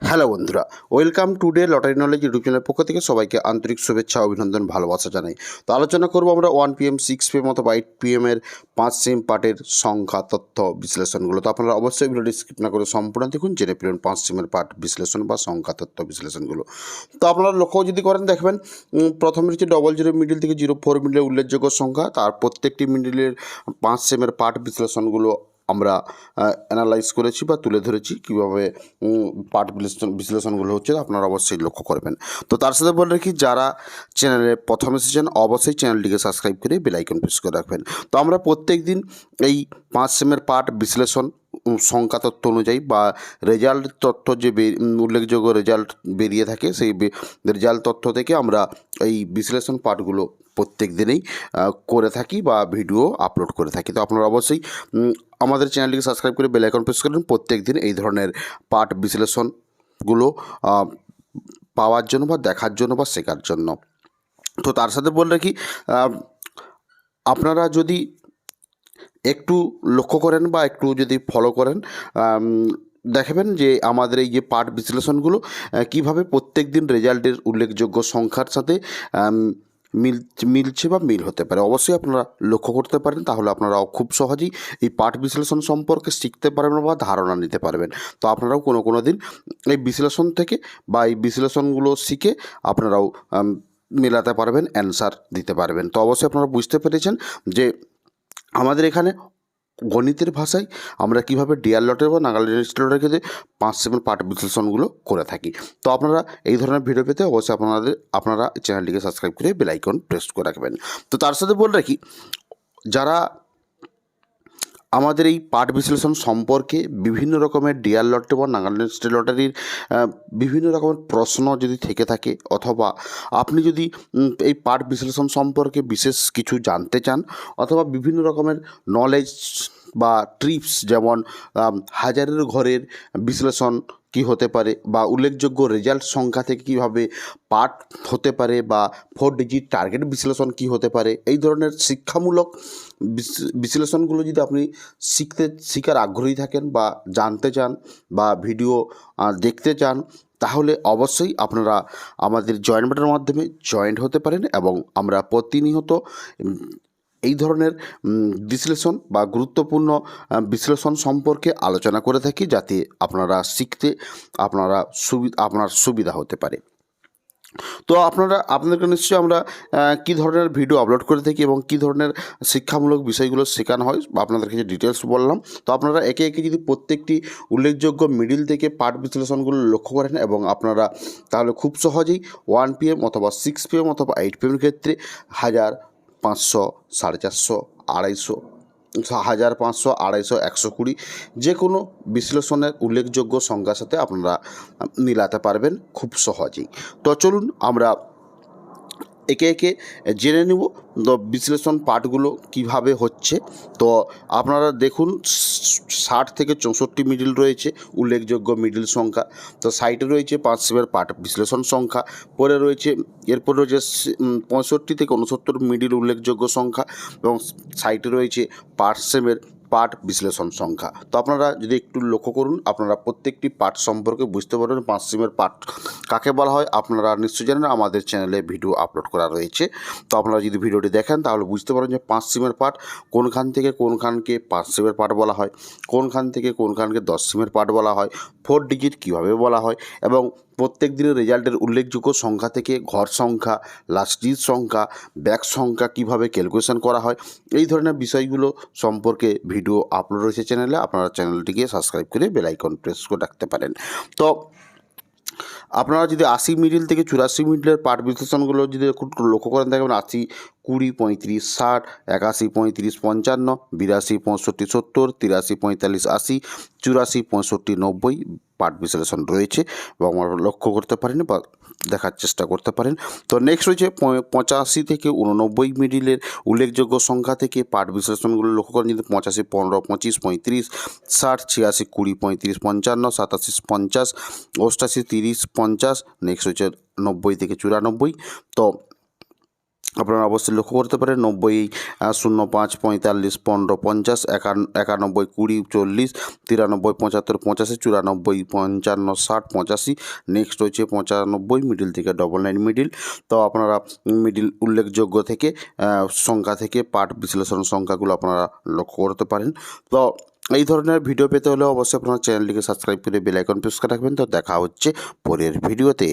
Hello বন্ধুরা, welcome today lottery knowledge YouTube চ্যানেলের পক্ষ থেকে সবাইকে আন্তরিক শুভেচ্ছা অভিনন্দন ভালোবাসা জানাই। তো আলোচনা করব আমরা 1 PM 6 PM অথবা 8 PM এর 5 সিম পার্টের সংখ্যা তথ্য বিশ্লেষণগুলো। তো আপনারা অবশ্যই ভিডিওটি স্কিপ না করে সম্পূর্ণ দেখুন, জেনে পেলেন 5 সিমের পার্ট বিশ্লেষণ বা সংখ্যা তথ্য বিশ্লেষণগুলো। তো আপনারা লক্ষ্য যদি করেন দেখবেন, প্রথমে হচ্ছে 00 মিডিল থেকে 04 মিডিলের উল্লেখযোগ্য সংখ্যা, তার প্রত্যেকটি মিডিলের 5 সিমের পার্ট বিশ্লেষণগুলো আমরা অ্যানালাইজ করেছি বা তুলে ধরেছি কীভাবে পার্ট বিশ্লেষণগুলো হচ্ছে, আপনারা অবশ্যই লক্ষ্য করবেন। তো তার সাথে বলে রাখি, যারা চ্যানেলে প্রথম এসেছেন অবশ্যই চ্যানেলটিকে সাবস্ক্রাইব করে বেল আইকন প্রেস করে রাখবেন। তো আমরা প্রত্যেক দিন এই 5 সেমের পার্ট বিশ্লেষণ সংখ্যা তথ্য অনুযায়ী বা রেজাল্ট তথ্য যে উল্লেখযোগ্য রেজাল্ট বেরিয়ে থাকে, সেই রেজাল্ট তথ্য থেকে আমরা এই বিশ্লেষণ পার্টগুলো প্রত্যেক দিনেই করে থাকি বা ভিডিও আপলোড করে থাকি। তো আপনারা অবশ্যই আমাদের চ্যানেলটিকে সাবস্ক্রাইব করে বেল আইকন প্রেস করুন প্রত্যেক দিন এই ধরনের পার্ট বিশ্লেষণগুলো পাওয়ার জন্য বা দেখার জন্য বা শেখার জন্য। তো তার সাথে বলে রাখি, আপনারা যদি একটু লক্ষ্য করেন বা একটু যদি ফলো করেন, দেখবেন যে আমাদের এই যে পার্ট বিশ্লেষণগুলো কীভাবে প্রত্যেক দিন রেজাল্টের উল্লেখযোগ্য সংখ্যার সাথে মিলছে বা মিল হতে পারে। অবশ্যই আপনারা লক্ষ্য করতে পারেন, তাহলে আপনারাও খুব সহজেই এই পাঠ বিশ্লেষণ সম্পর্কে শিখতে পারবেন বা ধারণা নিতে পারবেন। তো আপনারাও কোনো দিন এই বিশ্লেষণ থেকে বা এই বিশ্লেষণগুলো শিখে আপনারাও মেলাতে পারবেন, অ্যান্সার দিতে পারবেন। তো অবশ্যই আপনারা বুঝতে পেরেছেন যে আমাদের এখানে গণিতের ভাষায় আমরা কীভাবে ডিআর লটের বা নাগাল্যান্ড লটের ক্ষেত্রে 5 সেমের পার্ট বিশ্লেষণগুলো করে থাকি। তো আপনারা এই ধরনের ভিডিও পেতে অবশ্যই আপনারা চ্যানেলটিকে সাবস্ক্রাইব করে বেল আইকন প্রেস করে রাখবেন। তো তার সাথে বলে রাখি, যারা আমাদের এই পার্ট বিশ্লেষণ সম্পর্কে বিভিন্ন রকমের ডিআর লটারি বা নাগাল্যান্ড স্টেট লটারির বিভিন্ন রকমের প্রশ্ন যদি থেকে থাকে, অথবা আপনি যদি এই পার্ট বিশ্লেষণ সম্পর্কে বিশেষ কিছু জানতে চান, অথবা বিভিন্ন রকমের নলেজ বা ট্রিপস, যেমন হাজারের ঘরের বিশ্লেষণ কী হতে পারে, বা উল্লেখযোগ্য রেজাল্ট সংখ্যা থেকে কীভাবে পার্ট হতে পারে, বা 4 ডিজিট টার্গেট বিশ্লেষণ কী হতে পারে, এই ধরনের শিক্ষামূলক বিশ্লেষণগুলো যদি আপনি শিখার আগ্রহী থাকেন বা জানতে চান বা ভিডিও দেখতে চান, তাহলে অবশ্যই আপনারা আমাদের জয়েন বাটনের মাধ্যমে জয়েন্ট হতে পারেন, এবং আমরা প্রতিনিয়ত এই ধরনের বিশ্লেষণ বা গুরুত্বপূর্ণ বিশ্লেষণ সম্পর্কে আলোচনা করে থাকি, যাতে আপনারা শিখতে আপনার সুবিধা হতে পারে। তো আপনাদেরকে নিশ্চয়ই আমরা কী ধরনের ভিডিও আপলোড করে থাকি এবং কী ধরনের শিক্ষামূলক বিষয়গুলো শেখানো হয় বা আপনাদেরকে যে ডিটেলস বললাম, তো আপনারা একে একে যদি প্রত্যেকটি উল্লেখযোগ্য মিডিল থেকে পার্ট বিশ্লেষণগুলো লক্ষ্য করেন, এবং আপনারা তাহলে খুব সহজেই 1 PM অথবা 6 PM অথবা 8 PM ক্ষেত্রে 1000, 500, 450, 250, 1000, 500, 250, 120 যে কোনো বিশ্লেষণের উল্লেখযোগ্য সংখ্যার সাথে আপনারা মিলাতে পারবেন খুব সহজেই। তো চলুন আমরা একে একে জেনে নেব বিশ্লেষণ পার্টগুলো কিভাবে হচ্ছে। তো আপনারা দেখুন, 60 থেকে 64 মিডিল রয়েছে উল্লেখযোগ্য মিডিল সংখ্যা। তো সাইডে রয়েছে 5 সেমের পার্ট বিশ্লেষণ সংখ্যা, পরে রয়েছে এরপর রয়েছে 65 থেকে 69 মিডিল উল্লেখযোগ্য সংখ্যা, এবং সাইডে রয়েছে 5 সেমের পার্ট বিশ্লেষণ সংখ্যা। তো আপনারা যদি একটু লক্ষ্য করুন, আপনারা প্রত্যেকটি পার্ট সম্পর্কে বুঝতে পারবেন 5 সিমের পার্ট কাকে বলা হয়। আপনারা নিশ্চয়ই জানেন আমাদের চ্যানেলে ভিডিও আপলোড করা রয়েছে। তো আপনারা যদি ভিডিওটি দেখেন তাহলে বুঝতে পারেন যে 5 সিমের পার্ট কোনখান থেকে কোনখানকে 5 সিমের পার্ট বলা হয়, কোনখান থেকে কোনখানকে 10 সিমের পার্ট বলা হয়, 4 ডিজিট কীভাবে বলা হয়, এবং প্রত্যেক দিনের রেজাল্টের উল্লেখযোগ্য সংখ্যা থেকে ঘর সংখ্যা, লাস্ট ডিজিট সংখ্যা, ব্যাক সংখ্যা কীভাবে ক্যালকুলেশন করা হয়, এই ধরনের বিষয়গুলো সম্পর্কে ভিডিও আপলোড রয়েছে চ্যানেলে। আপনারা চ্যানেলটিকে সাবস্ক্রাইব করে বেল আইকন প্রেস করে রাখতে পারেন। তো আপনারা যদি 80 মিডিল থেকে 84 মিডিলের পার্ট বিশ্লেষণগুলো যদি একটু লক্ষ্য করেন, দেখবেন 80, 20, 35, 60, 81, 35, 55, 82, 65, 70, 83, 45, 80, 84, 65, 90 পার্ট বিশ্লেষণ রয়েছে, এবং আমরা লক্ষ্য করতে পারেন বা দেখার চেষ্টা করতে পারেন। তো নেক্সট রয়েছে 85 থেকে 89 মিডিলের উল্লেখযোগ্য সংখ্যা থেকে পার্ট বিশ্লেষণগুলো লক্ষ্য করেন, যদি 85, 15, 25, 35, 60, 86, 20, 35, 55, 87, 50, 88, 30, 50। নেক্সট হচ্ছে 90 থেকে 94। তো আপনারা অবশ্যই লক্ষ্য করতে পারেন 90 05 45 15 50 91 20 40 93 75 40 94 55 60 85 নেক্সট রয়েছে 95 মিডিল থেকে 99 মিডিল। তো আপনারা মিডিল উল্লেখযোগ্য থেকে সংখ্যা থেকে পাঠ বিশ্লেষণ সংখ্যাগুলো আপনারা লক্ষ্য করতে পারেন। তো এই ধরনের ভিডিও পেতে হলে অবশ্যই আপনারা চ্যানেলটিকে সাবস্ক্রাইব করে বেল আইকন প্রেস করে রাখবেন। তো দেখা হচ্ছে পরের ভিডিওতে।